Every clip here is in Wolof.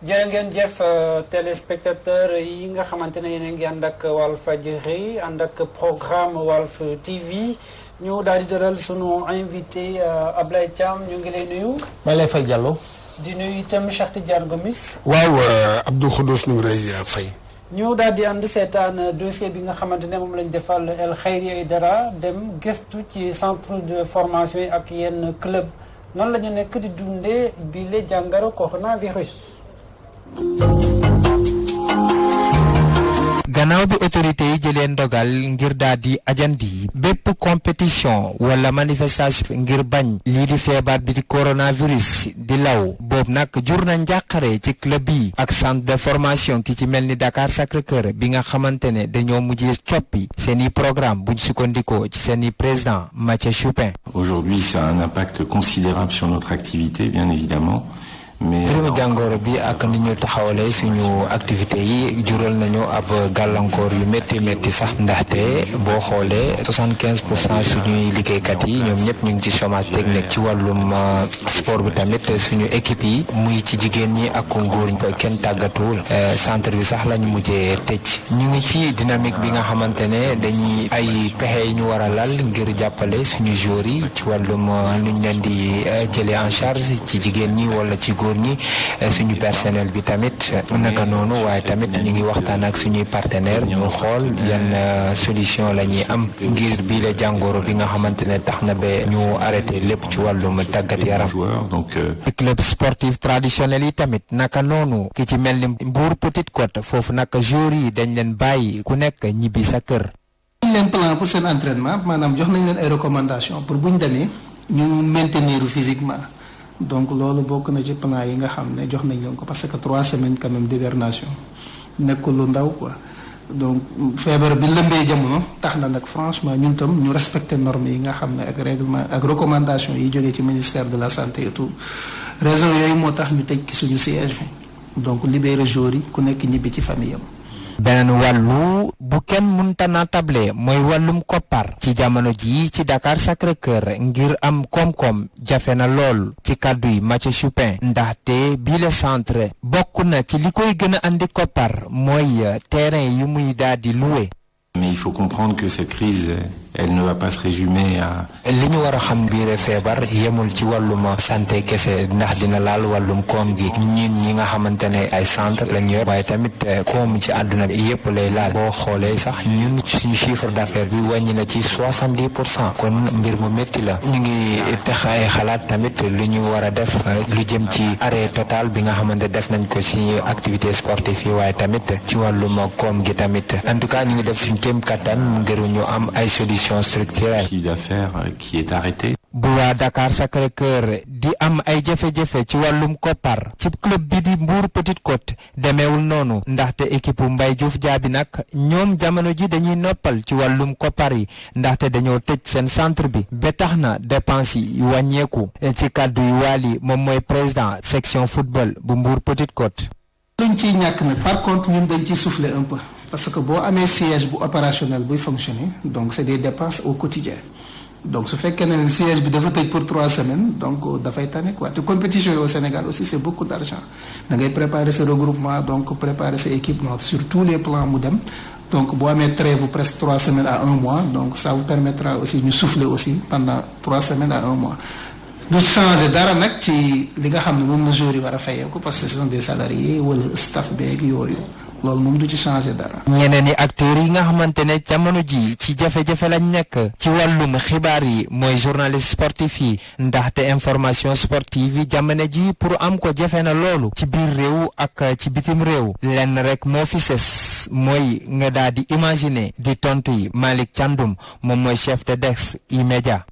jërë ngeen jëf téléspectateur yi nga xamante ne yéen a ngi ànd ak Walfadjri ànd ak programme Walf TV ñu daal di dalal sunu invité Ablaye Thiam ñu ngi lay nuyu. maa lay fay Diallo. di nuyu itam Cheikh Tidiane Gomis. waaw Abdou Khoudous ñu ngi lay fay. ñu daal di ànd seetaan dossier bi nga xamante ne moom lañ defal El Khayri Aïdara dem gëstu ci centre de formation yi ak yenn club noonu la ñu nekk di dundee bi le jàngaro coronavirus. gannaaw bi autorité yi jëlee ndogal ngir daal di ajandi bépp compétition wala manifestation ngir bañ lii di feebar bi di coronavirus di law boobu nag jur na njàqare ci club yi ak centre de formation ki ci mel ni Dakar Sacré-Cœur bi nga xamante ne dañoo mujjee coppi seeni programme buñ sukkandikoo ci seeni président Mathieu Chupin. Aujourd'hui, ça a un impact considérable sur notre activité, bien évidemment. mbirum jàngoro bi ak ni ñu taxawalee suñu activité yi jural nañu ab gàllankoor yu métti sax ndaxte boo xoolee 75% suñuy liggéeykat yi ñoom ñëpp ñu ngi ci chômage technique ci wàllum sport bi tamit suñu équipe yi muy ci jigéen ñi ak góor ñi kenn tàggatuwul centre bi sax lañu mujjee tëj ñu ngi ci dynamique bi nga xamante ne dañuy ay pexe yi ñu war a lal ngir jàppale suñu joueurs yi ci wàllum nu ñu leen di jëlee en charge ci jigéen ñi wala ci góor ñi suñu personnel bi tamit naka noonu waaye tamit ñu ngi waxtaan ak suñuy partenaire ñu xool yan solution la ñuy am ngir bii la jàngoro bi nga xamante ne tax na ba ñu arrêté lépp ci wàllum tàggat yaram. club sportif traditionnel yi tamit naka noonu ki ci mel ni Mbour Petite Côte foofu naka joueurs yi dañ leen bàyyi ku nekk ñibbi sa kër. dañ leen plan pour seen entraînement maanaam jox nañ leen ay recommandations pour bu ñu demee ñu maintenir physiquement. donc loolu bokk na ci plan yi nga xam ne jox nañ leen ko parce que 3 semaines quand même d'hibernation nekkul lu ndaw quoi donc feebar bi lëmbee jamono tax na nag franchement ñun tam ñu respecter normes yi nga xam ne ak règlement ak recommandation yi jógee ci ministère de la santé et tout raison yooyu moo tax ñu tëj ki suñu siège bi donc libérer joueurs yi ku nekk ñibbi ci famille am. beneen wàllu bu kenn mënta naatable mooy wàllum koppar ci jamono ji ci Dakar Sacré-Cœur ngir am koom-koom jafe na lool ci kàddu yi Mathieu Chupin ndaxte bii le centre bokk na ci li koy gën a andi koppar mooy terrain yu muy daal di loué. Mais il faut comprendre que cette crise, elle ne va pas se résumer à... li ñu war a xam biir feebar yemul ci wàllum santé kese ndax dina laal wàllum koom gi ñun ñi nga xamante ne ay centre lañ yor waaye tamit koom ci àdduna bi yëpp lay laal boo xoolee sax ñun suñu chiffre d'affaires bi wàññi na ci 70% kon mbir mu métti la ñu ngi tax ay xalaat tamit lu ñu war a def lu jëm ci arrêt total bi nga xamante def nañ ko ci activité sportive yi waaye tamit ci wàllum koom gi tamit en tout cas ñu ngi def suñu kéem kattan ngir ñu am ay solution structurelle. Chiffre d'affaires qui est arrêté. bu waa Dakar Sacré-Cœur di am ay jafe-jafe ci wàllum koppar ci club bi di Mbour Petite Côte demeewul noonu ndaxte équipe Mbaye Diouf Diaby nag ñoom jamono ji dañuy noppal ci wàllum koppar yi ndaxte dañoo tëj seen centre bi ba tax na dépense yi wàññeeku ci kàddu yi Waly moom mooy président section football bu Mbour Petite Côte. luñ ciy ñàkk nag par contre ñun dañ ciy souffler un peu. parce que boo amee siège bu opérationnel buy fonctionner donc c'est des dépenses au quotidien donc su fekkee ne siège bi dafa tëj pour 3 semaines donc dafay tane quoi te compétition yi au Sénégal aussi c'est beaucoup d'argent da ngay préparer ce regroupement donc préparer ce équipement sur tous les plans mu dem donc boo amee trêve presque 3 semaines à 1 mois donc ça vous permettra aussi ñu souffler aussi pendant 3 semaines à 1 mois. du changer dara nag ci li nga xam ne moom la joueurs yi war a fayeeku parce que ce sont des salariés wala staff beeg yooyu. loolu moom du ci changer dara. ñeneen i acteurs yi nga xamante ne jamono ji ci jafe-jafe lañ nekk ci wàllum xibaar yi mooy journaliste sportif yi ndaxte information sportive yi jamono ji pour am ko jafe na loolu ci biir réew ak ci bitim réew lenn rek moo fi ses mooy nga daal di imaginer di tontu yi Malick Thiandoum moom mooy chef de desk E-Media.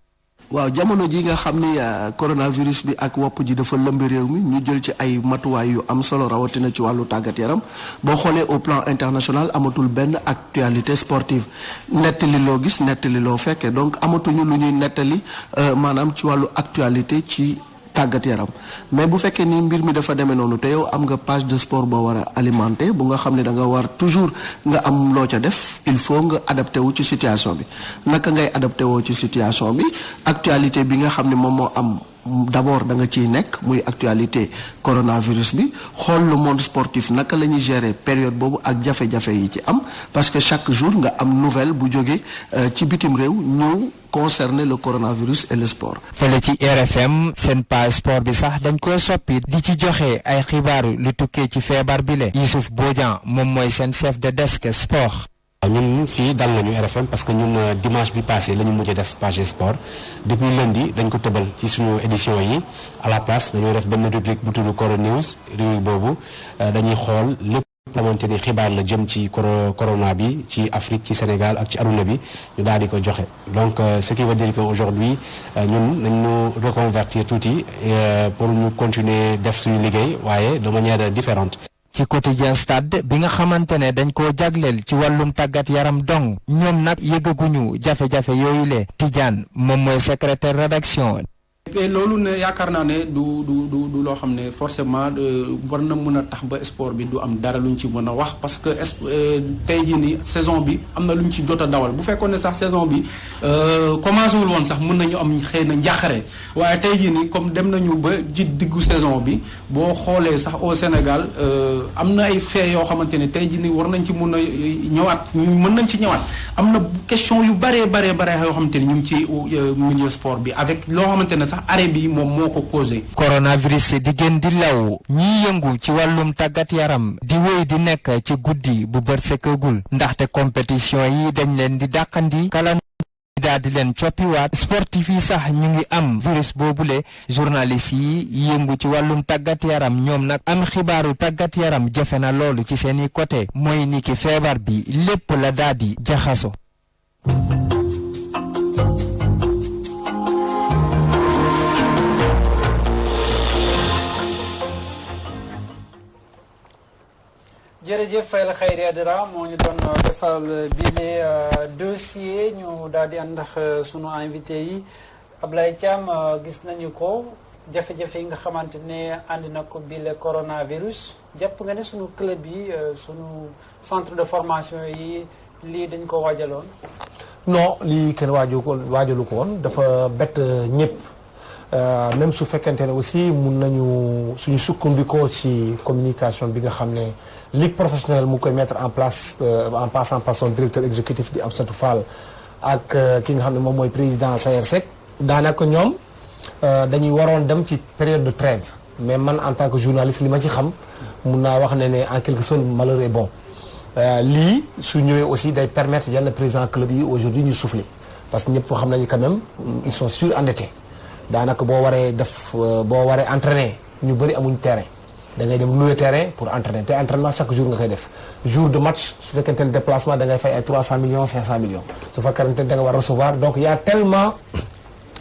waaw jamono ji nga xam ni coronavirus bi ak wopp ji dafa lëmb réew mi ñu jël ci ay matuwaay yu am solo rawatina ci wàllu tàggat yaram boo xoolee au plan international amatul benn actualité sportive nettali loo gis nettali loo fekkee donc amatuñu lu ñuy nettali maanaam ci wàllu actualité ci tàggat yaram mais bu fekkee ni mbir mi dafa demee noonu te yow am nga page de sport boo war a alimenter bu nga xam ne da nga war toujours nga am loo ca def il faut nga adapté wu ci situation bi naka ngay adapté woo ci situation bi actualité bi nga xam ne moom moo am d'abord da nga ciy nekk muy actualité coronavirus bi xool le monde sportif naka la ñuy gérer période boobu ak jafe-jafe yi ci am parce que chaque jour nga am nouvelle bu jógee ci bitim réew ñëw concerner le coronavirus et le sport. fële ci RFM seen page sport bi sax dañ ko soppi di ci joxe ay xibaar lu tukkee ci feebar bi le Youssouf Bodian moom mooy seen chef de desk sport. ñun fii dal nañu RFM parce que ñun dimanche bi passé la ñu mujjee def page sport depuis lundi dañ ko tëbal ci suñu édition yi à la place dañoo def benn rubrique bu tudd Coro News rubrique boobu dañuy xool lépp xamante ni xibaar la jëm ci corona bi ci Afrique ci Sénégal ak ci aduna bi ñu daal di ko joxe donc ce qui veut dire que aujourd'hui ñun nañu reconvertir tuuti pour ñu continuer def suñu liggéey waaye de manière différente. ci quotidien stade bi nga xamante ne dañ koo jagleel ci wàllum tàggat yaram dong ñoom nag yëgaguñu jafe-jafe yooyu le Tidiane moom mooy secrétaire rédaction. et loolu ne yaakaar naa ne du loo xam ne forcément war na mën a tax ba sport bi du am dara luñ ci mën a wax parce que tey jii ni saison bi am na luñ ci jot a dawal bu fekkoon ne sax saison bi commencé wul woon sax mën nañu am xëy na njàqare waaye tey jii ni comme dem nañu ba ji diggu saison bi boo xoolee sax au Sénégal am na ay fait yoo xamante ne tey jii ni war nañ ci mën a ñëwaat mën nañ ci ñëwaat am na question yu bare yoo xamante ni ñu ngi ci milieu sport bi avec loo xamante ne sax arrêt bi moom moo ko causé. coronavirus di gën di law ñiy yëngu ci wàllum tàggat yaram di wéy di nekk ci guddi bu bët sekkagul ndaxte compétition yi dañ leen di dàqandi kalan daal di leen coppiwaat sportif yi sax ñu ngi am virus boobule journaliste yi yëngu ci wàllum tàggat yaram ñoom nag am xibaaru tàggat yaram jafe na loolu ci seeni côté mooy ni ki feebar bi lépp la daal di jaxaso. jërëjëf Fayal Khayri Adara moo ñu doon defal bile dossier ñu daal di ànd ak sunu invité yi Ablaye Thiam gis nañu ko jafe-jafe yi nga xamante ne àndi na ko bile coronavirus jàpp nga ne sunu club yi sunu centre de formation yi lii dañ ko waajaloon. non lii kenn waajalu ko woon dafa bett ñëpp. même su fekkente ne aussi mun nañu suñu sukkandikoo ci communication bi nga xam ne ligue professionnelle mu koy mettre en place en passant par son directeur exécutif di Amsatou Fall ak ki nga xam ne moom mooy président Sayer Seck daanaka ñoom dañuy waroon dem ci période de trêve mais man en tant que journaliste li ma ci xam mun naa wax ne en quelque sorte malheur est bon lii su ñëwee aussi day permettre yenn président club yi aujourd'hui ñu souffler parce que ñëpp xam nañu quand même ils sont surendettés daanaka boo waree entraîner ñu bëri amuñ terrain da ngay dem louer terrain pour entraîner te entraînement chaque jour nga koy def jour de match su fekkente ne déplacement da ngay fay ay 300 millions 500 millions su fekkente ne da nga war recevoir donc y a tellement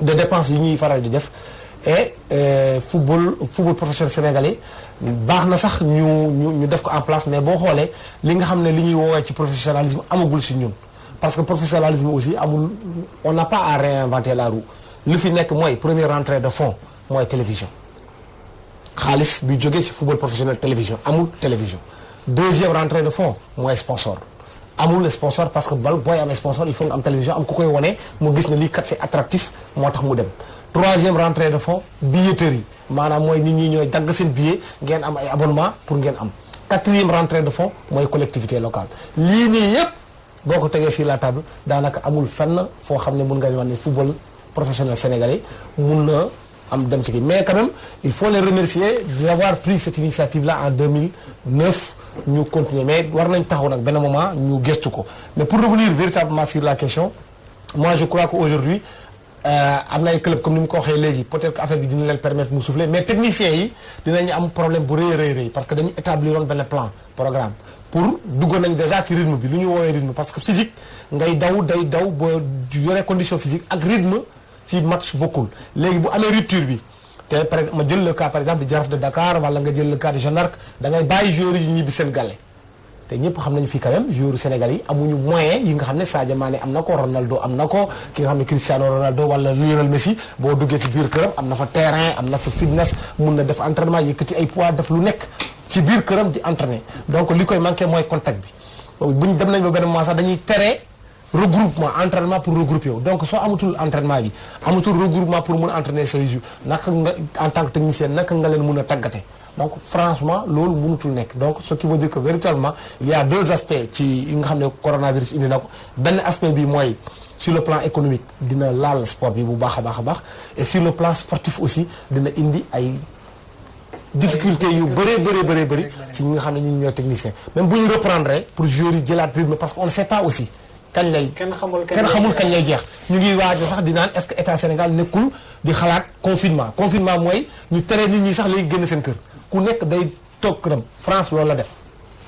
de dépenses yu ñuy faral di def et football professionnel sénégalais baax na sax ñu def ko en place mais boo xoolee li nga xam ne li ñuy woowee ci professionnalisme amagul si ñun parce que professionnalisme aussi amul on n'a pas à réinventer la roue li fi nekk mooy première rentrée de fonds mooy télévision xaalis bi jógee ci football professionnel télévision amul télévision deuxième rentrée de fonds mooy sponsor amul sponsor parce que booy am sponsor il faut nga am télévision am ku koy wone mu gis ne lii kat c'est attractif moo tax mu dem troisième rentrée de fonds billetterie maanaam mooy nit ñi ñooy dagg seen billet ngeen am ay abonnement pour ngeen am quatrième rentrée de fonds mooy collectivité locale lii nii yépp boo ko tegee sur la table daanaka amul fenn foo xam ne mun nga wax ne football professionnel sénégalais mun na am dem ci kii mais quand même il faut les remercier d'avoir pris cette initiative là en 2009 ñu continuer mais war nañ taxaw nag benn moment ñu gëstu ko mais pour revenir véritablement sur la question moi je crois que aujourd'hui am na ay club comme ni mu ko waxee léegi peut-être que affaire bi dina leen permettre mu souffler mais techniciens yi dinañu am problème bu rëy parce que dañu établir woon benn plan programme pour duggoon nañ déjà ci rythme bi lu ñu woowee rythme parce que physique ngay daw boo yoree condition physique ak rythme ci match bokkul léegi bu amee rupture bi te par exemple ma jël le cas par exemple di Jaraaf de Dakar wala nga jël le cas de Jeanne d'Arc da ngay bàyyi joueurs yi ñibbi seen gàlle te ñëpp xam nañu fii quand même joueurs Sénégal yi amuñu moyen yi nga xam ne Sadio Mané am na ko Ronaldo am na ko ki nga xam ne Cristiano Ronaldo wala Lionel Messi boo duggee ci biir këram am na fa terrain am na fa fitness mun na def entraînement yëkkati ay poids def lu nekk ci biir këram di entraîner donc li koy manqué mooy contact bi buñ dem nañ ba benn moment sax dañuy tere regroupement entraînement pour regrouper wu donc soo amatul entraînement bi amatul regroupement pour mun a entraîner say joueurs naka nga en tant que technicien naka nga leen mun a tàggate donc franchement loolu mënutul nekk donc ce qui veut dire que véritablement il y a deux aspects ci yi nga xam ne coronavirus indi na ko benn aspect bi mooy sur le plan économique dina laal sport bi bu baax a baax et sur le plan sportif aussi dina indi ay difficulté yu bëri ci ñi nga xam ne ñu ñooy technicien même bu ñu reprendre pour joueurs yi jëlaat rythme parce que on ne sait pas aussi kañ lay kenn xamul kañ lay jeex ñu ngi waaj sax di naan est-ce que état Sénégal nekkul di xalaat confinement mooy ñu tere nit ñi sax léegi génn seen kër ku nekk day toog këram France loolu la def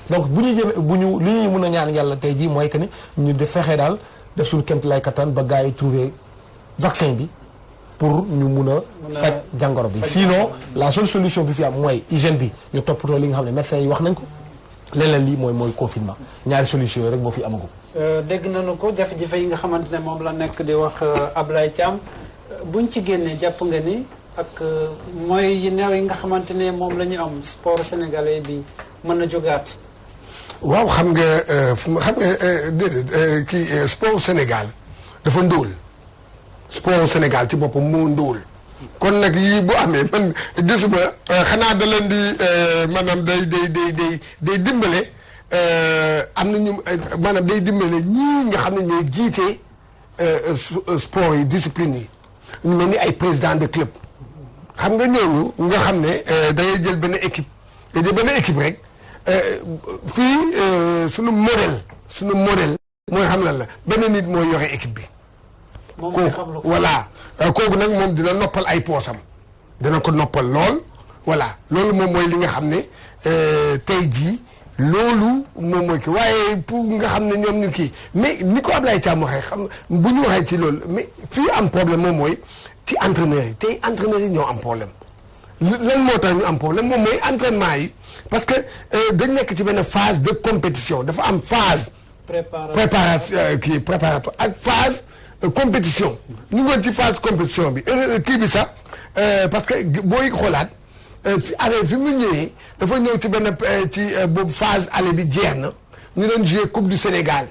donc bu ñu li ñuy mën a ñaan yàlla tey jii mooy que ni ñu def fexee daal def suñu kémt lay kattan ba gars yi trouver vaccin bi pour ñu mun a faj jàngoro bi sinon la seule solution bi fi am mooy hygiène bi ñu toppatoo li nga xam ne médecins yi wax nañ ko leneen lii mooy confinement ñaari solution yooyu rek boo fi amagum. dégg nañu ko jafe-jafe yi nga xamante ne moom la nekk di wax Ablaye Thiam buñ ci génnee jàpp nga ni ak mooy yi néew yi nga xamante ne moom la ñu am sport sénégalais bi mën na jógaat. waaw xam nga déedéet kii sport Sénégal dafa ndóol sport Sénégal ci boppam moo ndóol kon nag yii bu amee man gisuma xanaa da leen di maanaam day dimbale am na ñu maanaam day dimbale ñii nga xam ne ñooy jiite sport yi discipline yi ñu mel ni ay président de club xam nga ñooñu nga xam ne da ngay jël benn équipe rek fii sunu modèle mooy xam lan la benn nit mooy yore équipe bi. kooku voilà kooku nag moom dina noppal ay poosam dina ko noppal lool voilà loolu moom mooy li nga xam ne tey jii loolu moom mooy kii waaye pour nga xam ne ñoom ñu kii mais ni ko Ablaye Thiam waxee xam bu ñu waxee ci loolu mais fii am problème moom mooy ci entraîneurs yi tey entraîneurs yi ñoo am problème lan moo tax ñu am problème moom mooy entraînement yi parce que dañ nekk ci benn phase de compétition dafa am phase préparatoire ak phase compétition ñu ngi ci phase compétition bi kii bi sax parce que booy xoolaat fi mu ñëwee dafa ñëw ci benn ci boobu phase aller bi jeex na ñu doon jouer coupe du Sénégal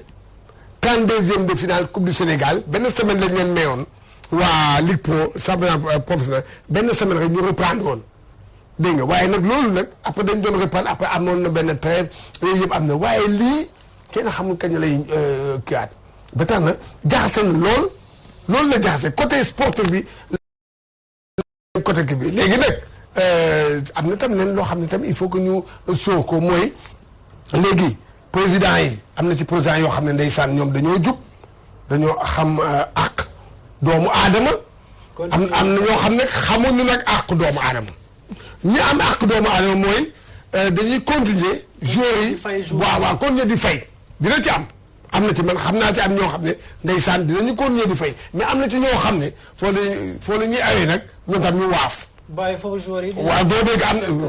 32e de finale coupe du Sénégal benn semaine lañ leen mayoon waa Ligue Pro championnat professionnel benn semaine rek ñu reprendre woon dégg nga waaye nag loolu nag après dañ doon reprendre après amoon na benn trêve yooyu yëpp am na waaye lii kenn xamul kañ lay kiiwaat ba tax na jaxase na loolu la jaxase côté sportif bi côté kii bi léegi nag am na tam leen loo xam ne tam il faut que ñu sóor ko mooy léegi président yi am na ci président yoo xam ne ndeysaan ñoom dañoo jub dañoo xam àq doomu aadama am na ñoo xam ne xamuñu nag àq doomu aadama ñi am àq doomu aadama mooy dañuy continuer joueurs yi waaw continuer di fay dina ci am na ci man xam naa ci am ñoo xam ne ndeysaan dinañu continuer di fay mais am na ci ñoo xam ne foo la ñuy awee nag ñoom tam ñu waaf bàyyi foofu joueurs yi. waaw doo dégg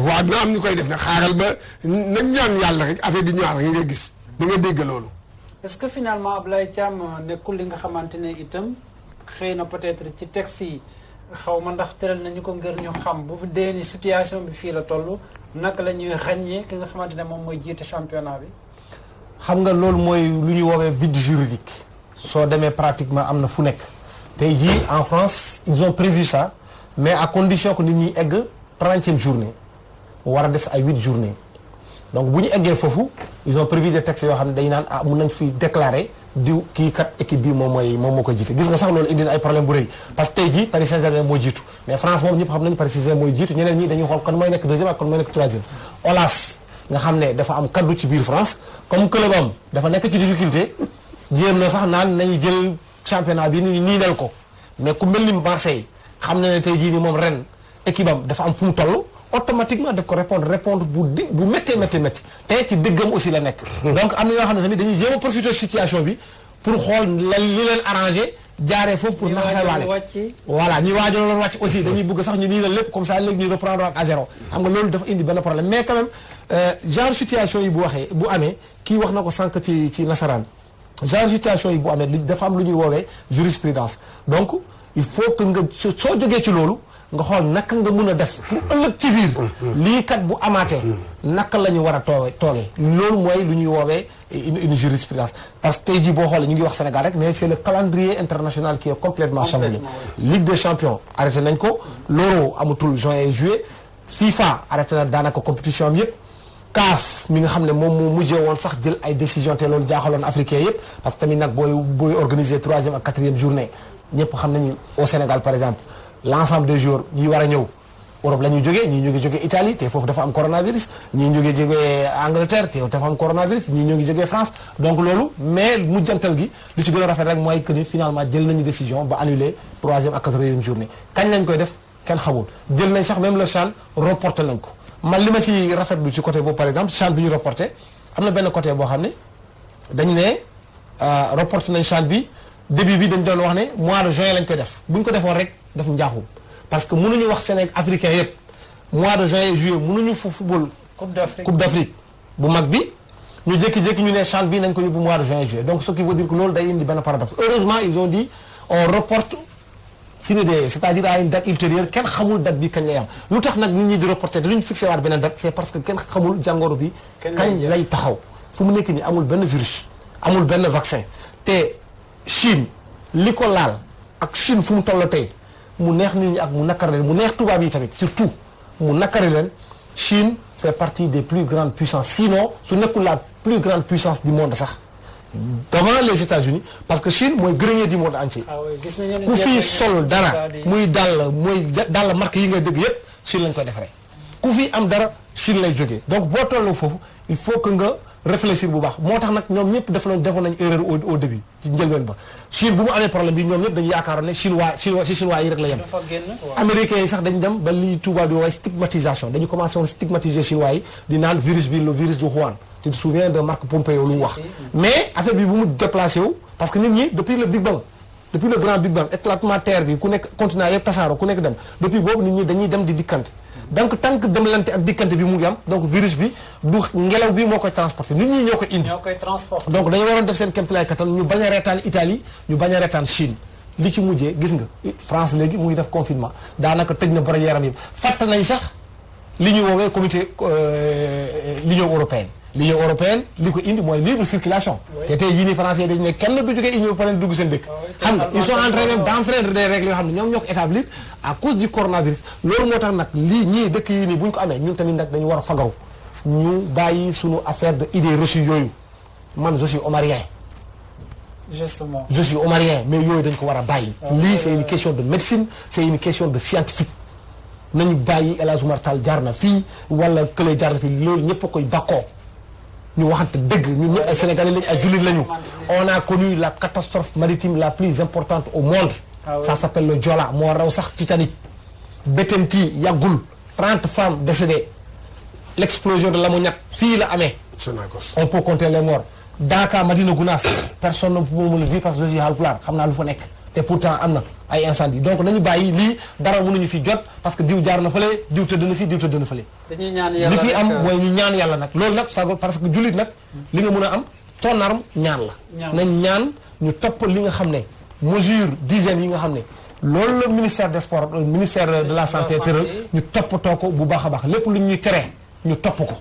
waaw dina am ñu koy def nag xaaral ba nañ ñaan yàlla rek affaire bi ñëwaat rek nga gis da nga dégg loolu. est-ce que finalement Ablaye Thiam nekkul li nga xamante ne itam xëy na peut-être ci texte yi xaw ma ndax tëral nañu ko ngir ñu xam bu fi dee ni situation bi fii la toll naka la ñuy ràññee ki nga xamante ne moom mooy jiite championnat bi. xam nga loolu mooy lu ñuy woowee vide juridique soo demee pratiquement am na fu nekk tey jii en France ils ont prévu ça. mais à condition que nit ñi egg 30e journée war a des ay 8 journées donc bu ñu eggee foofu ils ont prévu des textes yoo xam ne dañu naan mun nañ fi déclarer diw kii kat équipe bi moom moo ko jiite gis nga sax loolu indi na ay problème bu rëy parce que tey jii Paris Saint-Germain moo jiitu mais France moom ñëpp xam nañu Paris Saint-Germain mooy jiitu ñeneen ñi dañuy xool kon mooy nekk deuxième ak kon mooy nekk troisième Olas nga xam ne dafa am kaddu ci biir France comme club am dafa nekk ci difficulté jéem na sax naan nañu jël championnat bi nii nel ko mais ku mel ni Marseille xam na ne tey jii nii moom ren équipe am dafa am fu mu toll automatiquement daf ko répondre bu méttee te ci dëggam aussi la nekk. donc am na yoo xam ne tamit dañuy jéem a profiter situation bi pour xool li leen arrangé jaaree foofu pour naxasawaale voilà ñi waajaloon wàcc aussi dañuy bëgg sax ñu nii la lépp comme ça léegi ñu reprendre à zéro xam nga loolu dafa indi benn problème mais quand même genre situation yi bu amee kii wax na ko sànq ci nasaraan genre situation yi bu amee dafa am lu ñuy woowee jurisprudence donc il faut que nga soo jógee ci loolu nga xool naka nga mun a def pour ëllëg ci biir lii kat bu amaatee naka la ñu war a toogee loolu mooy lu ñuy woowee une jurisprudence parce que tey jii boo xoolee ñu ngi wax Sénégal rek mais c'est le calendrier international qui est complètement chamboulé. Ligue des champions arrêté nañ ko, l'Euro amatul juin et juillet, FIFA arrêté na daanaka compétition am yëpp. CAF mi nga xam ne moom moo mujjee woon sax jël ay décision te loolu jaaxaloon africain yëpp parce que tamit nag booy organiser 3e ak 4e journée ñëpp xam nañu au Sénégal par exemple l'ensemble des joueurs ñi war a ñëw Europe la ñuy jógee ñii ñu ngi jógee Italie te foofu dafa am coronavirus ñii ñu ngi jógee Angleterre te dafa am coronavirus ñii ñu ngi jógee France donc loolu mais mujjantal gi lu ci gën a rafet rek mooy que ni finalement jël nañu décision ba annuler 3e ak 4e journée kañ lañ koy def kenn xamul jël nañ sax même le CHAN reporté nañ ko. man li ma ci rafetlu ci côté boobu par exemple CHAN bi ñu reporté am na benn côté boo xam ne dañu ne reporté nañ CHAN bi début bi dañ doon wax ne mois de juin lañ koy def bu ñu ko defoon rek def njaaxum parce que mënuñu wax Sénégal africain yëpp mois de juin et juillet mënuñu fa football Coupe d'Afrique bu mag bi ñu jékki-jékki ñu ne CHAN bi nañ ko yóbbu mois de juin et juillet donc ce qui veut dire que loolu day indi benn paradoxe heureusement ils ont dit on reporte c'est-à-dire à une date ultérieure kenn xamul date bi kañ lay am lu tax nag nit ñi di reporter te duñu fixé waat beneen date c'est parce que kenn xamul jàngoro bi kañ lay taxaw fu mu nekk nii amul benn virus amul benn vaccin te Chine li ko laal ak Chine fu mu toll tey mu neex nit ñi ak mu nakari leen mu neex tubaab yi tamit surtout mu nakari leen Chine fait partie des plus grandes puissances sinon su nekkul la plus grande puissance du monde sax devant les États-Unis parce que Chine mooy grenier du monde entier ku fi sol dara muy dàll marque yi ngay dëgg yépp Chine lañ koy defaree ku fi am dara Chine lay jógee donc boo tolloo foofu il faut que nga réfléchir bu baax moo tax nag ñoom ñëpp defoon nañ erreur au début ci njëlbeen ba Chine bu mu amee problème bi ñoom ñëpp dañu yaakaaroon ne chinois yi rek la yem américains yi sax dañu dem ba li tubaab di woowee stigmatisation dañu commencé woon stigmatiser chinois yi di naan virus bi le virus du Wuhan. Tu te souviens de Marc Pompeo lu mu wax mais affaire bi bu mu déplacé wu parce que nit ñi depuis le Big Bang depuis le grand Big Bang éclatement terre bi ku nekk continent yëpp tasaaroo ku nekk dem depuis boobu nit ñi dañuy dem di dikkante donc tant que demlante ak dikkante bi mu ngi am donc virus bi du ngelaw bi moo koy transporté nit ñi ñoo koy indi donc dañu waroon def seen kéemtalaay kattan ñu bañ a reetaan Italie ñu bañ a reetaan Chine li ci mujjee gis nga France léegi mu ngi def confinement daanaka tëj na bari yaram yëpp fàtte nañ sax li ñu woowee comité l'Union européenne l'Union européenne li ko indi mooy libre circulation te tey jii nii français dañu ne kenn du jógee Union européenne dugg seen dëkk xam nga ils sont en train même d'enfreindre des règles yoo xam ne ñoom ñoo ko établir à cause du coronavirus loolu moo tax nag lii ñii dëkk yii nii bu ñu ko amee ñun tamit nag dañu war a fagaru ñu bàyyi suñu affaire de idée reçue yooyu man je suis omarien justement je suis omarien mais yooyu dañ ko war a bàyyi lii c'est une question de médecine c'est une question de scientifique nañu bàyyi El Hadj Oumar Tall jaar na fii wala kële jaar na fii loolu ñëpp a koy bakkoo ñu waxante dëgg ñun ñëpp ay sénégalais lañu ay jullit lañu on a connu la catastrophe maritime la plus importante au monde ça s'appelle le Joola moo raw sax Titanic Bettenty yàggul 30 femmes décédées l'explosion de l'ammoniac fii la amee on peut compter les morts Daaka Madina Gounass personne ne peut me le dire parce que je suis Haalpulaar xam naa lu fa nekk te pourtant am na ay incendie donc nañu bàyyi lii dara mënuñu fi jot parce que diw jaar na fële diw tëdd na fi diw tëdd na fële dañuy ñaan yàlla li fi am mooy ñu ñaan yàlla nag loolu nag fagol parce que jullit nag li nga mën a am ton arme ñaan la nañ ñaan ñu topp li nga xam ne mesure d'hygiène yi nga xam ne loolu la ministère des sports ministère de la santé tëral ñu toppatoo ko bu baax a baax lépp lu ñuy tere ñu topp ko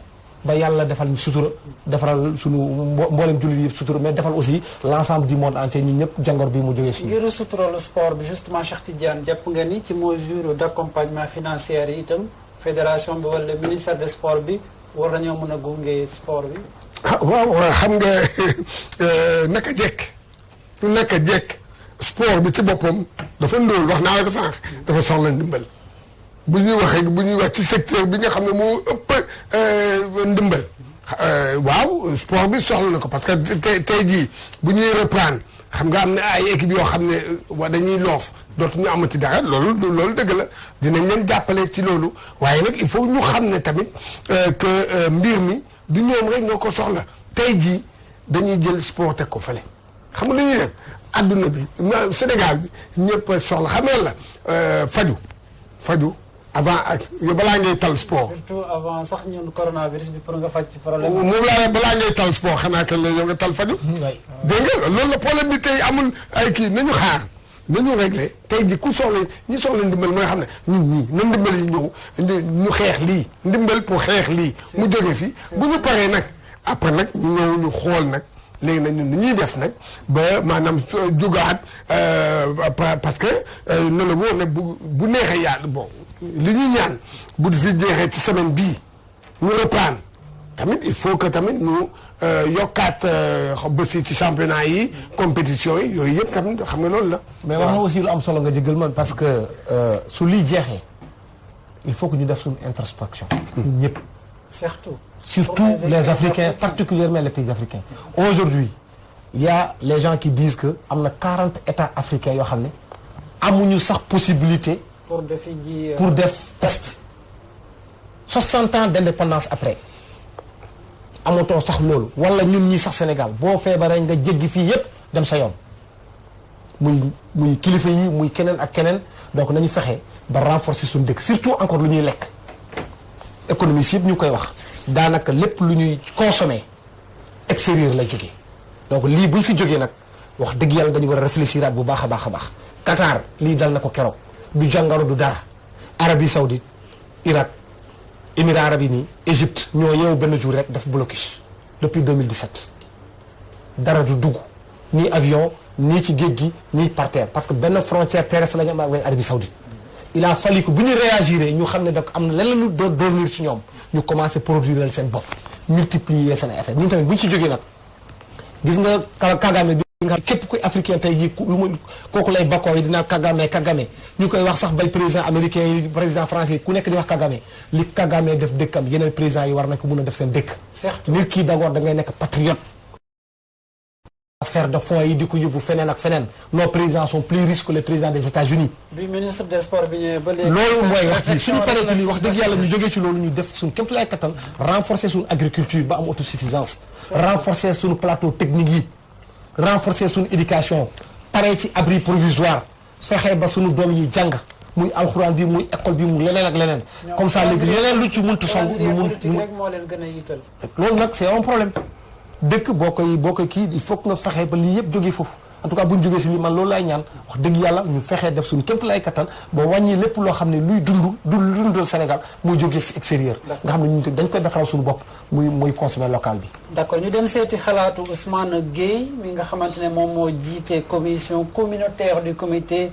ba yàlla defal ñu sutura defaral suñu mboolem jullit yëpp sutura mais defal aussi l'ensemble du monde entier ñun ñëpp jàngor bi mu jógee si ngir sutura le sport bi justement Cheikh Tidiane jàpp nga ni ci mesure d'accompagnement financier yi itam fédération bi wala ministère des sports bi war nañoo mën a gunge sport bi waaw xam nga naka jekk sport bi ci boppam dafa ndóol wax naa la ko sànq dafa soxla ndimbal bu ñuy wax ci secteur bi nga xam ne moo ëpp ndimbal waaw sport bi soxla na ko parce que tey jii bu ñuy reprendre xam nga am na ay équipe yoo xam ne wa dañuy loof dootuñu amati dara loolu dëgg la dinañ leen jàppale ci loolu waaye nag il faut ñu xam ne tamit que mbir mi du ñoom rek ñoo ko soxla tey jii dañuy jël sport teg ko fële xam nga lu ñuy def adduna bi Sénégal bi ñëpp soxla xamee la faju avant ak balaa ngay tal sport. surtout avant sax ñun coronavirus bi pour nga faj ci problème. moom laa balaa ngay tal sport xanaa kañ la yow nga tal faju. dégg nga loolu la problème bi tey amul ay kii nañu xaar nañu réglé tey ji ku soxla ñi soxla ndimbal mooy xam ne ñun ñii na ndimbal yi ñëw ñu xeex lii ndimbal pour xeex lii mu jóge fi bu ñu paree nag après nag ñëw ñu xool nag léegi nag ñun ñuy def nag ba maanaam jugaat parce que ne la wóor ne bu neexee yàlla bon li ñu ñaan bu di fi jeexee ci semaine bii ñu reprendre tamit il faut que tamit ñu yokkaat bés yi ci championnat yi compétition yi yooyu yëpp tamit xam nga loolu la. mais wax na aussi lu am solo nga jëgal man parce que su lii jeexee il faut que ñu def suñu introspection. ñun ñëpp. surtout les Africains particulièrement les pays africains. Aujourd'hui il y a les gens qui disent que am na 40 états africains yoo xam ne amuñu sax possibilité. pour def test. 60 ans d'indépendance après amatoo sax loolu wala ñun ñi sax Sénégal boo feebaree nga jéggi fii yépp dem sa yoon muy kilifa yi muy keneen ak keneen donc nañu fexe ba renforcer suñu dëkk surtout encore lu ñuy lekk économie si yëpp ñu koy wax daanaka lépp lu ñuy consommer extérieur lay jógee donc lii buñ fi jógee nag wax dëgg yàlla dañu war a réfléchiraat bu baax a baax a baax Qatar lii dal na ko keroog du jàngaro du dara Arabie Saoudite Irak Émirats arabes unis Égypte ñoo yeewu benn jour rek def blocus depuis 2017 dara du dugg ni avion nii ci géej gi nii par terre parce que benn frontière terrestre la ñu am ak Arabie Saoudite il a fallu que bu ñu réagiré ñu xam ne donc am na leneen lu doon dormir ci ñoom ñu commencé produire seen bopp multiplier seen affaire ñun tamit bu ñu ci jógee nag gis nga Kagame bi nga xam képp kuy africain tey jii lu mu kooku lay bakkoo yi dina Kagame ñu koy wax sax bay président américain yi président français yi ku nekk di wax Kagame li Kagame def dëkkam yeneen président yi war nañ ko mun a def seen dëkk nit kii d'abord da ngay nekk patriote affaire de fonds yi di ko yóbbu feneen ak feneen nos présidents sont plus riches que les présidents des États-Unis bi ministre des sports bi ñëwee ba léegi loolu mooy wax ci suñu paree ci lii wax dëgg yàlla ñu jógee ci loolu ñu def suñu képp lay kattan renforcer suñu agriculture ba am autosuffisance renforcer suñu plateau technique yi renforcer suñu éducation pare ci abri provisoire fexe ba suñu doom yi jàng muy alxuraan bi muy école bi mu leneen ak leneen comme ça léegi leneen lu ci mëntu song ñu mun rek moo leen gën a yitteel loolu nag c'est un problème dëkk boo koy kii il faut que nga fexe ba lii yëpp jógee foofu en tout cas bu ñu jógee si lii man loolu lay ñaan wax dëgg yàlla ñu fexee def suñu kémt lay kattan ba wàññi lépp loo xam ne luy dundal Sénégal muy jógee si extérieur nga xam ne ñun dañ koy defaral suñu bopp muy consommer local bi d'accord ñu dem seeti xalaatu Ousmane Gueye mi nga xamante ne moom moo jiite commission communautaire du comité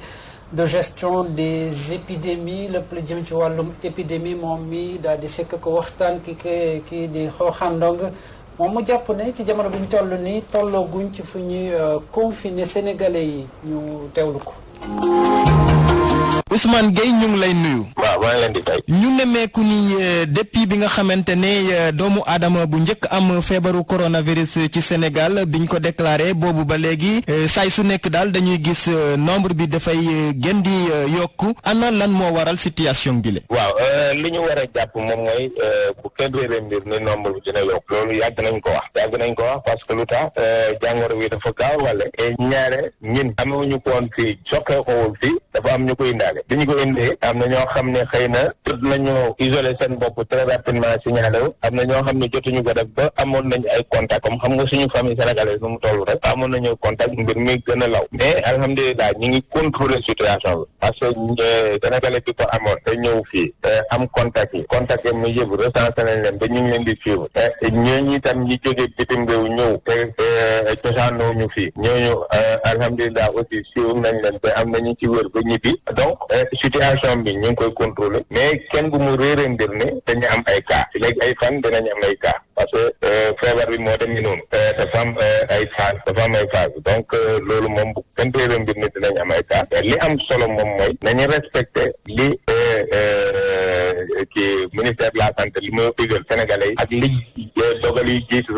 de gestion des épidémies lépp lu jëm ci wàllum épidémie moom mi daal di sekk ko waxtaan kii di xooxandong moom mu jàpp ne ci jamono bi ñu toll nii tollooguñ ci fu ñuy confiner sénégalais yi ñu teewlu ko. Ousmane Gueye ñu ngi lay nuyu. waaw maa ngi leen di fay. ñu nemmeeku ni depuis bi nga xamante ne doomu aadama bu njëkk am feebaru coronavirus ci Sénégal biñ ko déclaré boobu ba léegi saay su nekk daal dañuy gis nombre bi dafay gën di yokku ana lan moo waral situation bi la. waaw li ñu war a jàpp moom mooy bu kenn réeré mbir ni nombre bi dina yokk loolu yàgg nañ ko wax parce que lu tax jàngoro bi dafa gaaw wala ñaare ñun amuñu ko woon fii sokkee ko woon fii dafa am ñu ko indaale. bi ñu ko indee am na ñoo xam ne xëy na jot nañu isolé seen bopp très rapidement signalé wu am na ñoo xam ne jotuñu ko def ba amoon nañu ay contact comme xam nga suñu famille sénégalaise nu mu toll rek amoon nañu contact mbir mi gën a law mais alhamdulilah ñi ngi contrôler situation bi parce que sénégalais bi ko amoon te ñëw fii am contact yi mu yëpp recensé nañ leen ba ñu ngi leen di suivre ñooñu itam ñi jógee bitim réew ñëw te cosaanoo ñu fii ñooñu alhamdulilah aussi suivre nañ leen te am nañu ci wër ba ñibbi donc situation bi ñu ngi koy contrôler mais kenn bu mu réeree mbir ne dañu am ay cas léegi ay fan dinañ am ay cas parce que feebar bi moo demee noonu dafa am ay phase donc loolu moom bu kenn réeree mbir ne dinañ am ay cas li am solo moom mooy nañu respecté li ci ministère de la santé li ma digal sénégalais yi ak li dogal yi njiitu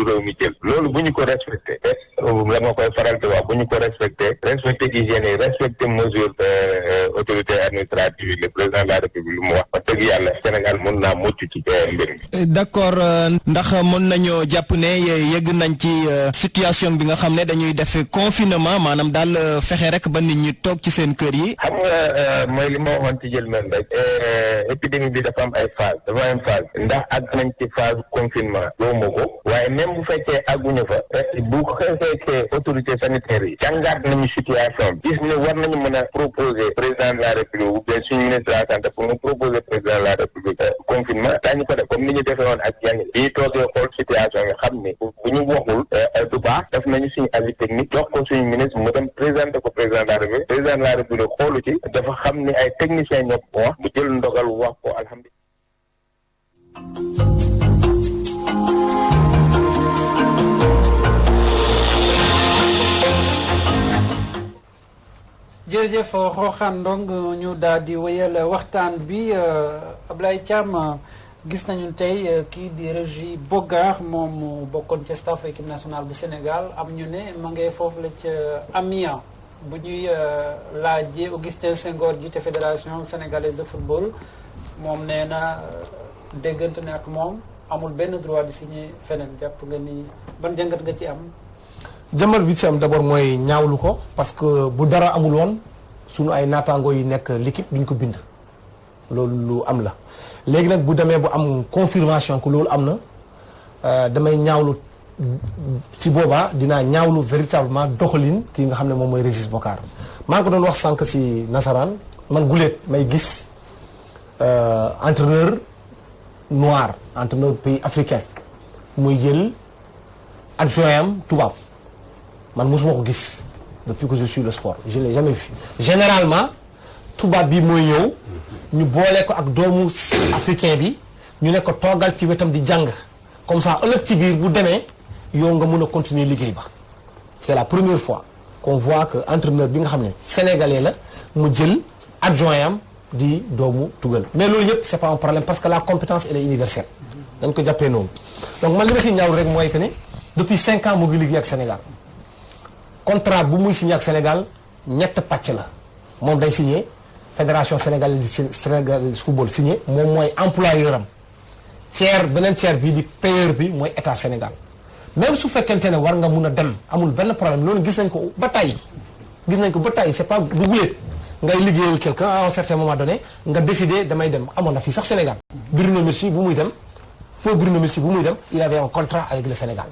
réew mi jël loolu bu ñu ko respecté la nga koy faral di wax bu ñu ko respecté hygiène yi respecté mesure autorité administrative yi le président de la république lu mu wax wax dëgg yàlla Sénégal mën naa mucc ci mbir mi. d'accord ndax mën nañoo jàpp ne yegg nañ ci situation bi nga xam ne dañuy def confinement maanaam daal fexe rek ba nit ñi toog ci seen kër yi. xam nga mooy li ma waxoon ci jël men rek pandémie bi dafa am ay phase ndax àgg nañ ci phase confinement doomu ko waaye même bu fekkee àgguñu fa bu fekkee autorité sanitaire yi jàngaat nañu situation bi gis ne war nañu mën a proposer président de la république ou bien suñu ministre de la santé pour mu proposer président de la république confinement daañu ko def comme ni ñu defee woon ak yenn yi toogee xool situation yi xam ne bu ñu waxul du baax def nañu suñu avis technique jox ko suñu ministre mu dem présenté ko président de la république président de la république xoolu ci dafa xam ne ay techniciens ñoo ko wax mu jël ndogal wax ko alhamdulilah. jërëjëf Rokhane Ndong ñu daal di wéyal waxtaan bi Ablaye Thiam gis nañu tey kii di Régis Bogart moom mu bokkoon ca staff équipe nationale bu Sénégal am ñu ne ma ngay foofu la ca Amiens bu ñuy laajee Augustin Senghor jiite fédération sénégalaise de football moom nee na déggante ne ak moom amul benn droit di signer feneen jàpp nga ni ban jàngat nga ci am. jëmmal bi ci am d'abord mooy ñaawlu ko parce que bu dara amul woon sunu ay naataangoo yi nekk l'équipe duñ ko bind loolu lu am la léegi nag bu demee bu am confirmation que loolu am na damay ñaawlu si boobaa dinaa ñaawlu véritablement doxalin kii nga xam ne moom mooy Régis Bogart maa ngi ko doon wax sànq si nasaraan man guléet may gis entraîneur noir entraîneur pays africain muy jël adjoint am tubaab man mosuma ko gis depuis que je suis le sport je l'ai jamais vu généralement tubaab bi mooy ñëw ñu boole ko ak doomu africain bi ñu ne ko toogal ci wetam di jàng comme ça ëllëg ci biir bu demee yow nga mun a continuer liggéey ba c'est la première fois qu'on voit que entraîneur bi nga xam ne sénégalais la mu jël adjoint am di doomu tugal mais loolu yëpp c'est pas un problème parce que la compétence elle est universelle dañ ko jàppee noonu donc man li ma si ñaaw rek mooy que ne depuis 5 ans mu ngi liggéey ak Sénégal contrat bu muy signé ak Sénégal ñett pàcc la moom day signé fédération sénégalaise football signé moom mooy employeur am beneen tiers bii di payeur bi mooy état Sénégal même su fekkente ne war nga mun a dem amul benn problème loolu gis nañ ko ba tey c'est pas bu guléet ngay liggéeyal quelqu'un à un certain moment donné nga décider damay dem amoon na fii sax Sénégal Bruno Metsu bu muy dem il avait un contrat avec le Sénégal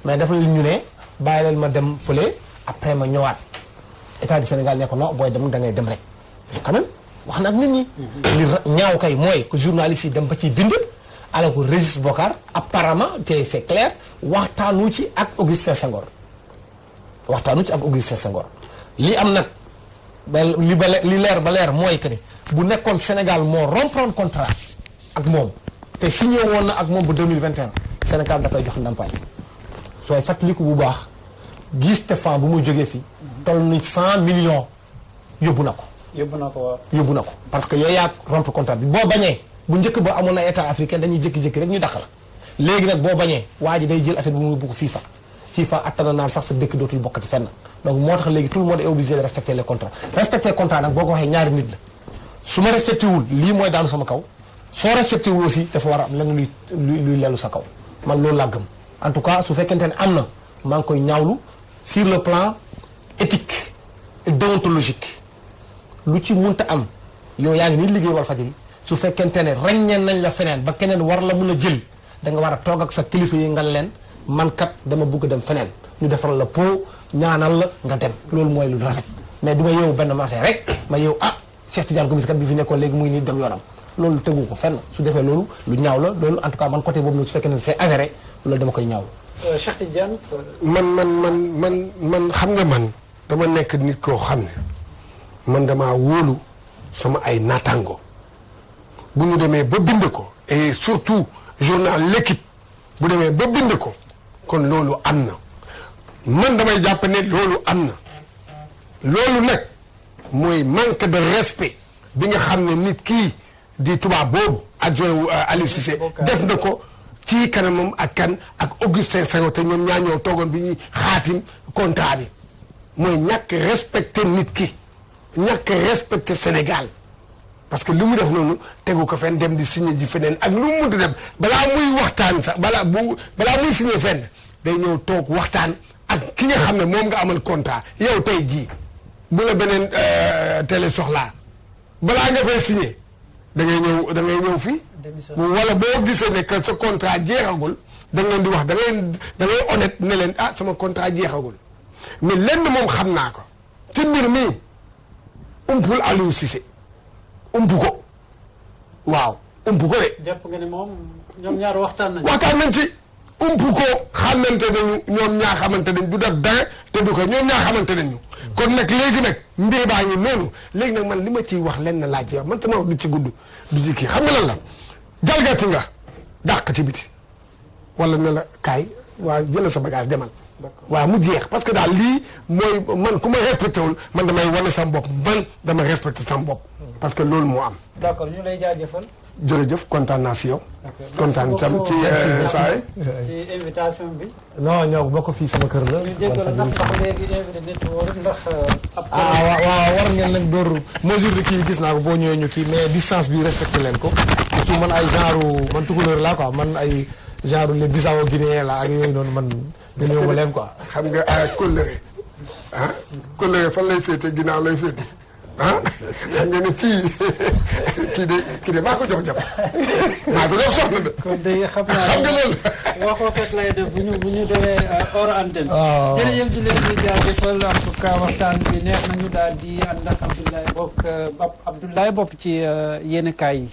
mais dafa ñu ne bàyyi leen ma dem fële après ma ñëwaat état du Sénégal ne ko non booy dem da ngay dem rek mais quand même wax na ak nit ñi. li ñaaw kay mooy que journaliste yi dem ba ciy bind. alors que Régis Bogart apparemment c'est clair waxtaanu ci ak Augustin Senghor li am nag li leer ba leer mooy que ne bu nekkoon Sénégal moo rompre contrat ak moom te signé woon na ak moom bu 2021 Sénégal da koy jox ndàmpaay sooy fàttaliku bu baax Guy Stéphane bu muy jógee fii toll ni 100 millions yóbbu na ko parce que yow yaa rompre contrat bi boo bañee bu njëkk ba amoon na état africain dañuy jékki-jékki rek ñu dàq la léegi nag boo bañee waa ji day jël affaire bi muy bugg FIFA attana naan sax sa dëkk dootul bokkati fenn donc moo tax léegi tout le monde est obligé de respecter les contrats respecter contrat nag boo ko waxee ñaari nit la su ma respecté wul lii mooy daanu sama kaw soo respecté wul aussi dafa war a am lenn luy lellu sa kaw man loolu laa gëm en tout cas su fekkente ne am na maa ngi koy ñaawlu sur le plan éthique et déontologique lu ci munta am yow yaa ngi nii liggéey Walfadjri su fekkente ne ràññeen nañ la feneen ba keneen war la mun a jël da nga war a toog ak sa kilifa yi nga leen man kat dama bëgg dem feneen ñu defaral la po ñaanal la nga dem loolu mooy lu rafet mais du ma yeewu benn matin rek ma yeewu Cheikh Tidiane Gomis kat bi fi nekkoon léegi muy nii dem yoonam loolu tegu ko fenn su defee loolu lu ñaaw la loolu en tout cas man côté boobu nag su fekkee ne c'est avéré loolu dama koy ñaawlu. Cheikh Tidiane. man xam nga man dama nekk nit koo xam ne man damaa wóolu sama ay naataango bu ñu demee ba bind ko et surtout journal l'équipe bu demee ba bind ko kon loolu am na man damay jàpp ne loolu am na loolu nag mooy manque de respect bi nga xam ne nit kii di tubaab boobu adjoint Aliou Cissé def na ko ci kanamam ak Augustin Senghor te ñoom ñaa ñoo toogoon bi ñuy xaatim contrat bi mooy ñàkk respecté nit ki ñàkk respecté Sénégal parce que li mu def noonu tegu ko fenn dem di signé ji feneen ak lu mu munti dem balaa muy waxtaan sax balaa muy signé fenn day ñëw toog waxtaan ak ki nga xam ne moom nga amal contrat yow tey jii bu la beneen télé soxlaa balaa nga fay signé da ngay ñëw fii wala boo gisee ne que sa contrat jeexagul da nga leen di wax da ngay honnête ne leen ah sama contrat jeexagul mais lenn moom xam naa ko ci mbir mi umpul Aliou Cissé umpu ko waaw umpu ko de. jàpp nga ne moom ñoom ñaar waxtaan nañ ci umpu ko xamante nañu ñoom ñaar xamante nañ du def dara te du ko ñoom ñaar xamante nañu kon nag léegi nag mbir baa ngi noonu léegi nag man li ma ciy wax lenn laa ci wax man sama wax du ci gudd du ci kii xam nga lan la jalgati nga dàq ci biti wala ne la kaay waa jëlal sa bagage demal waaw mu jeex parce que daal lii mooy man ku ma respecté wul man damay wane sama bopp man dama respecté sama bopp parce que loolu moo am. d'accord ñu lay jaajëfal. jërëjëf kontaan naa si yow. kontaan tam ci saa ci invitation bi. non ñoo bokk fii sama kër la. ñu jégalu ndax sax léegi invité nit wóor ndax. waaw war ngeen nag door mesure de kii gis naa ko boo ñëwee ñu kii mais distance bi respecté leen ko. surtout man ay genre man tukulóor laa quoi man ay genre les Bissau Guinéen la ak yooyu noonu man. dañoo ma leen quoi. xam nga kóllëre kóllëre fan lay féete ginnaaw lay féete xam nga ne kii de maa ko jox jàpp maa ko jox soxna de. kon de xam nga loolu. waxoo kat lay def bu ñu demee hors antenne. waaw jërëjëf di leen di jaajëfal en tout cas waxtaan bi neex nañu daal di ànd ak Abdoulaye Bopp ci yenn kaay yi.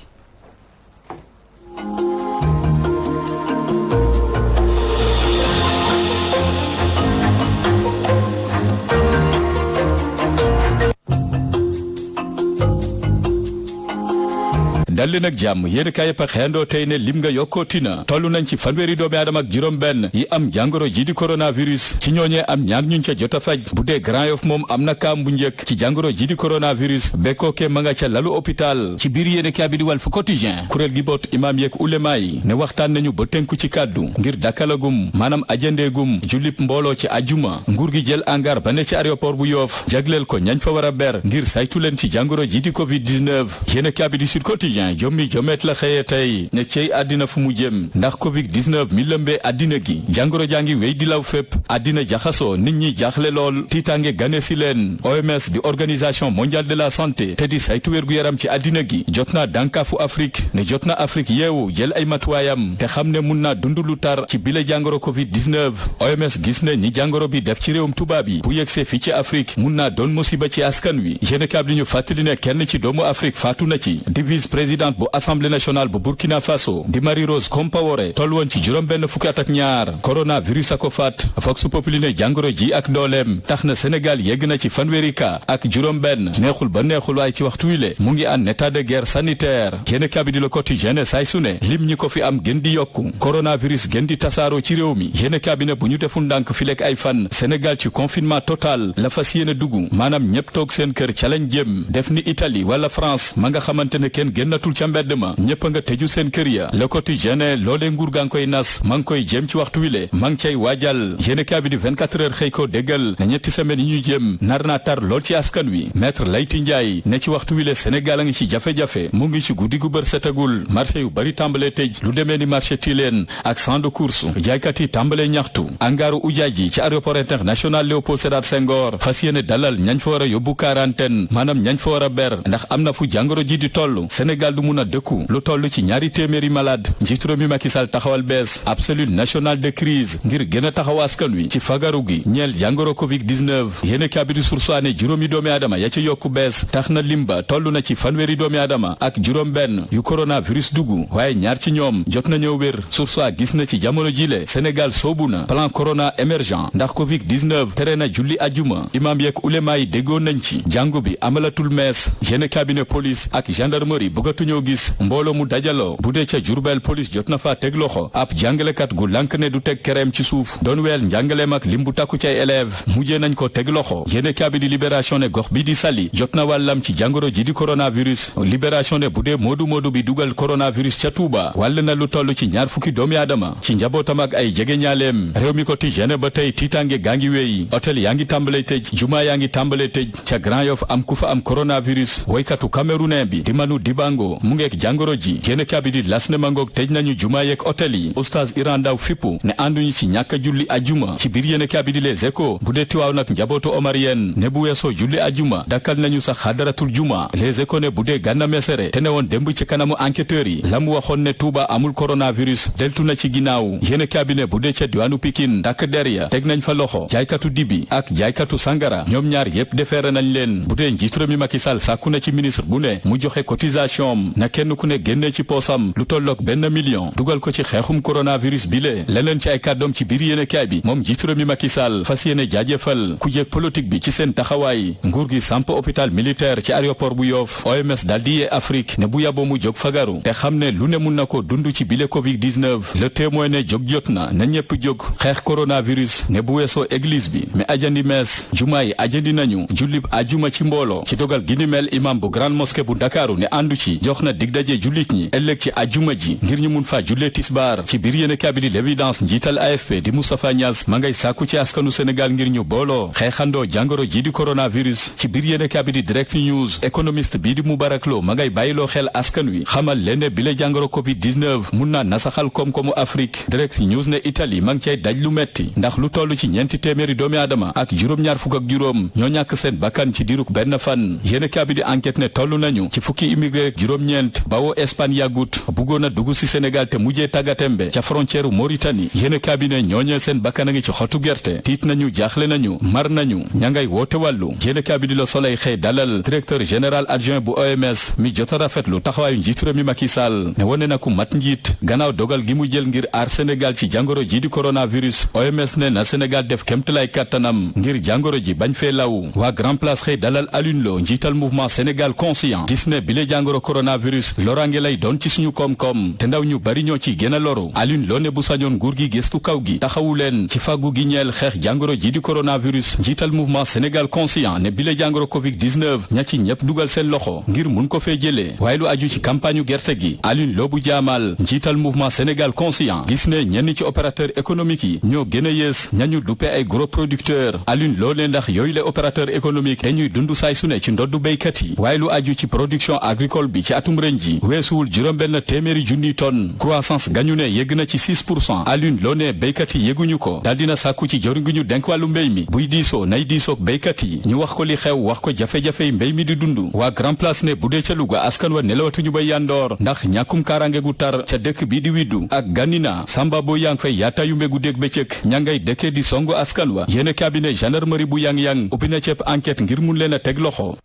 dalli nag jàmm yéen kaay yëpp a xeendoo tey ne lim nga yokkootina toll nañ ci fanweeri doomi aadama ak juróom-benn yi am jàngoro ji di coronavirus ci ñooñee am ñaar ñuñ ca jot a faj bu dee Grand Yoff moom am na kaam bu njëkk ci jàngoro ji di coronavirus bekkooke ma nga ca lalu hôpital ci biir yéen kaay bi di Walf Quotidien kuréel gi boot imaam yeeg ulema yi ne waxtaan nañu ba tënku ci kàddu ngir dakkalagum maanaam ajandeegum julip mbooloo ci ajuma nguur gi jël angar ba ne ci aéroport bu Yoff jagleel ko ñañ fa war a ber ngir saytu leen ci jàngoro ji di covid-19 yéen kaay bi di Sud Quotidien jommi jomet la xëyee tey ne cey àddina fu mu jëm ndax covid-19 mi lëmbee àddina gi jàngoro jaa ngi wéy di law fépp àddina jaxasoo nit ñi jaaxle lool tiitaange gane si leen OMS di organisation mondiale de la santé te di saytu wérgu yaram ci àddina gi jot na dànkaafu Afrique ne jot na Afrique yeewu jël ay matuwaayam te xam ne mun na dund lu tar ci bile jàngoro covid-19 OMS gis ne ñi jàngoro bi def ci réewum tubaab yi bu yegsee fi ci Afrique mun naa doon musiba ci askan wi yéenekaay bi ñu fàttali ne kenn ci doomu Afrique faatu na ci di vice-présidente bu assemblée nationale bu Burkina Faso di Marie-Rose Compaoré toll woon ci juróom benn fukki at ak ñaar coronavirus a ko faat Vox Populi ne jàngoro ji ak dooleem tax na Sénégal yegg na ci fanweeri cas ak juróom benn neexul ba neexul waaye ci waxtu wile mu ngi en état de guerre sanitaire yéenekaay bi di Le Quotidien saay su ne lim ñi ko fi am gën di yokku coronavirus gën di tasaaroo ci réew mi yéenekaay bi ne bu ñu deful ndànk fi lekk ay fan Sénégal ci confinement total la fas yéene dugg maanaam ñëpp toog seen kër ca lañ jëm def ni Italie wala France ma nga xamante ne kenn génnatul ca mbedd ma ñëpp nga tëju seen kër ya Le Quotidien loolee nguur gaa ngi koy nas ma ngi koy jéem ci waxtu wile ma ngi cay waajal yéenekaay bi di 24 heures xëy ko déggal ne ñetti semaines yi ñu jëm nar naa tar lool ci askan wi Maître Layti Ndiaye ne ci waxtu wile Sénégal a ngi ci jafe-jafe mu ngi ci guddi gu bër setagul marché yu bari tàmbalee tëj lu demee ni marché Tilène ak champ de course jaaykat yi tàmbalee ñaxtu angaaru ujaaj yi ci aéroport international Léopold Sédar Senghor fas yéene dalal ñañ fa war a yóbbu quarantaine maanaam ñañ fa war a ber ndax am na fu jàngoro ji di toll Sénégal du mun a dëkku lu toll ci ñaari téeméeri malade njiitu réew mi Macky Sall taxawal bees ab cellule nationale de crise ngir gën a taxaw askan wi ci fagaru gi ñeel jàngoro covid-19 yéen kabidi sursaane juróomi doomi aadama ya ca yokku bees tax na limba toll na ci fanweeri doomi aadama ak juróom benn yu coronavirus dugg waaye ñaar ci ñoom jot nañoo wér sursa gis na ci jamono jile Sénégal soobu na plan corona émergent ndax covid-19 tere na julli ajuma imam yeeg ulema yi déggoon nañ ci jàngu bi amalatul mees yéen cabinet police ak gendarmerie bëggatuñoo gis mbooloo mu dajaloo bu dee ca Jurbel police jot na fa teg loxo ab jàngalekat gu lànk ne du teg kereem ci suuf doon weel njàngaleem ak lim bu takku ci ay élèves mujjee nañ ko teg loxo yéen cabinet libération ne gox bi di Saly jot na wàllam ci jàngoro ji di coronavirus libération ne bu dee moodu bi dugal coronavirus ca Touba wàll na lu toll ci ñaar fukki doomi aadama ci njabootam ak ay jege ñaaleem réew mi ko tijjene ba tey tiitange gaa ngi wéy hôtel yaa ngi tàmbalee tëj juma yaa ngi tàmbalee tëj ca Grand Yoff am ku fa am coronavirus woykatu camerounais bi di Manu Dibango Sonko mu ngeek jàngoro ji génn kabidi las ne mangoog tëj nañu jumaa yeeg hôtel yi oustaz Iran Ndaw fippu ne ànduñu ci ñàkk a julli ajuma ci biir yéen kabidi Les Échos bu dee Tiwaaw nag njabootu Omarien ne bu weesoo julli ajuma dakkal nañu sax xadaratul juma Les Échos ne bu dee Gana Messere te ne woon démb ci kanamu enquêteurs yi la mu waxoon ne Touba amul coronavirus deltu na ci ginnaaw yéen kabine bu dee ca diwaanu Pikine dakk der ya teg nañ fa loxo jaaykatu dibi ak jaaykatu sangara ñoom ñaar yépp defeere nañ leen bu dee njiitu réew mi Macky Sall sàkku na ci ministre bu ne mu joxe cotisation na kenn ku ne génnee ci poosam lu tolloog 1 million dugal ko ci xeexum coronavirus bi le leneen ci ay kàddoom ci biir yéene kaay bi moom njiitu réew mi Macky Sall fas yéene jaajëfal ku jéeg politique bi ci seen taxawaay nguur gi samp hôpital militaire ci aéroport bu Yoff OMS daal di yee Afrique ne bu yaboo mu jóg fagaru te xam ne lu ne mun na ko dund ci bile Covid-19 le témoin ne jóg jot na ñëpp jóg xeex coronavirus ne bu weesoo église bi mais ajandi mees jumaa yi ajandi nañu jullib ajuma ci mbooloo ci dogal gi ni mel imam bu grande mosquée bu Ndakaaru ne àndu ci jox na dig daje jullit ñi ëllëg ci ajuma ji ngir ñu mun faa jullee tisbaar ci biir yéene kabidi l'évidence njiital AFP di Moustapha Niass ma ngay sàkku ci askanu Sénégal ngir ñu booloo xeexandoo jàngoro ji di coronavirus ci biir yéene kabidi direct news économiste bii di Moubarak Lo ma ngay bàyyiloo xel askan wi xamal leen ne bile jàngoro Covid-19 mun naa nasaxal koom-koomu Afrique direct news ne Italie ma ngi cay daj lu metti ndax lu toll ci ñeenti téeméeri doomi aadama ak juróom-ñaar fukk ak juróom ñoo ñàkk seen bakkan ci diiruk benn fan yéene kabidi enquête ne toll nañu ci fukki immigré ak juróom-ñeent bawoo Espagne yàggut bëggoon a dugg si Sénégal te mujjee tàggatembe ca frontière Mauritanie yéene kabine ñooñee seen bakkan a ngi ci xottu gerte tiit nañu jaaxle nañu mar nañu ña ngay woote wàllu yéene kabidi Le Soleil xëy dalal directeur général adjoint bu OMS mi jot a rafetlu taxawaayu njiitu réew mi Macky Sall ne wane na ku mat njiit gannaaw dogal gi mu jël ngir aar Sénégal ci jàngoro ji di coronavirus OMS ne na Sénégal def kemtalaay kàttanam ngir jàngoro ji bañ fee law waa Grand Place xëy dalal Alioune Lo njiital mouvement Sénégal conscient gis ne bile jàngoro coronavirus loraange lay doon ci suñu koom-koom te ndaw ñu bari ñoo ci gën a loru Alioune Lo ne bu sañoon nguur gi gëstu kaw gi taxawu leen ci fàggu gi ñeel xeex jàngoro ji di coronavirus njiital mouvement Sénégal conscient ne bile jàngoro Covid-19 ña ci ñëpp dugal seen loxo ngir mun ko fee jëlee waaye lu aju ci campagne gerte gi Alioune Lo bu jaamal njiital mouvement Sénégal conscient gis ne ñenn ci opérateur économique yi ñoo gën a yées ñañu duppe ay gros producteur Alioune Lo ne ndax yooyu la opérateur économique dañuy dund saay su ne ci ndoddu béykat yi waaye lu aju ci production agricole bi ci atum ren ji weesuwul juróom-benn téeméeri junni tonne croissance gañu ne yegg na ci 6% Alioune Lo ne béykat yi yegguñu ko daal dina sàkku ci joriñ gi ñu denk wàllu mbéy mi buy diisoo nay diisoog béykat yi ñu wax ko li xew wax ko jafe-jafe yi mbéy mi di dund waa Grand Place ne bu dee ca Louga askan wa nelawatuñu bay yandoor ndax ñàkkum kaaraange gu tar ca dëkk bii di widdu ak Ganina Samba boo yaa ngi fay yaataayu mbégu dégg bëccëg ña ngay dëkkee di songu askan wa yéene cabinet gendarmerie bu yang-yang ubbi na ceeb enquête ngir mun leen a teg loxo.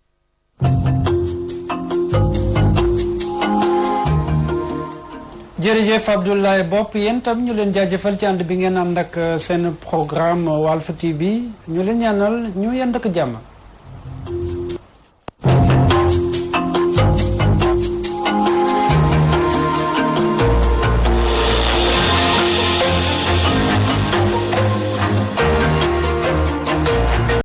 jërëjëf Abdoulaye Bopp yéen tam ñu leen jaajëfal ci ànd bi ngeen ànd ak seen programme Walf TV ñu leen ñaanal ñu yend ak jàmm.